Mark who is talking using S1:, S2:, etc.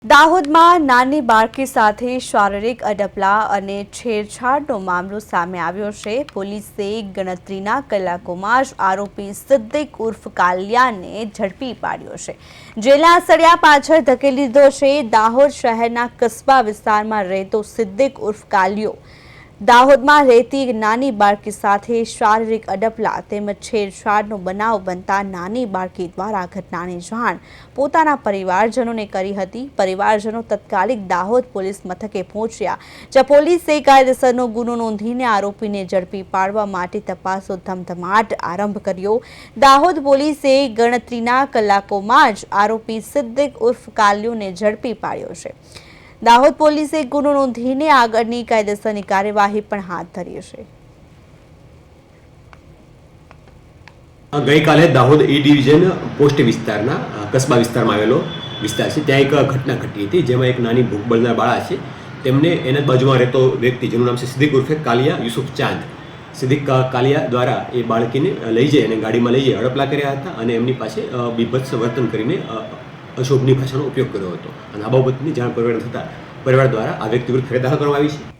S1: દાહોદમાં નાની બાળકી સાથે શારીરિક અડપલા અને છેડછાડનો મામલો સામે આવ્યો છે। પોલીસે ગણતરીના કલાકોમાં જ આરોપી સિદ્દીક ઉર્ફ કાલિયાને ઝડપી પાડ્યો છે। જેલના સળિયા પાછળ ધકેલી દીધો છે। દાહોદ શહેરના કસ્બા વિસ્તારમાં રહેતો સિદ્દીક ઉર્ફ કાલિયો દાહોદમાં રહેતી નાની બાળકી સાથે શારીરિક અડપલા તેમજ છેડછાડનો બનાવ બનતા નાની બાળકી દ્વારા ઘટનાની જાણ પોતાના પરિવારજનોને કરી હતી। પરિવારજનો તત્કાલિક દાહોદ પોલીસ મથકે પહોંચ્યા, જ્યાં પોલીસે કાયદેસરનો ગુનો નોંધીને આરોપીને ઝડપી પાડવા માટે તપાસનો ધમધમાટ આરંભ કર્યો। દાહોદ પોલીસે ગણતરીના કલાકોમાં જ આરોપી સિદ્દીક ઉર્ફ કાલિયોને ઝડપી પાડ્યો છે। દાહોદ પોલીસે ગુનો નોંધીને આગળની કાયદેસરની કાર્યવાહી પણ હાથ ધરી છે।
S2: ગઈકાલે દાહોદ એ ડિવિઝન પોસ્ટ વિસ્તારના કસ્બા વિસ્તારમાં આવેલો વિસ્તાર છે, ત્યાં એક ઘટના ઘટી હતી, જેમાં એક નાની ભૂખ બળનાર બાળા છે, તેમને એના બાજુમાં રહેતો વ્યક્તિ જેનું નામ છે સિદ્દીક ઉર્ફે કાલિયા યુસુફ ચાંદ, સિદ્દીક કાલિયા દ્વારા એ બાળકીને લઈ જઈ અને ગાડીમાં લઈ જઈ હડપલા કર્યા હતા અને એમની પાસે બીભત્સ વર્તન કરીને અશોભની ભાષાનો ઉપયોગ કર્યો હતો અને આ બાબતની જાણ પરિવાર દ્વારા આ વ્યક્તિ વિરુદ્ધ ફરિયાદ દાખલ કરવામાં આવી છે।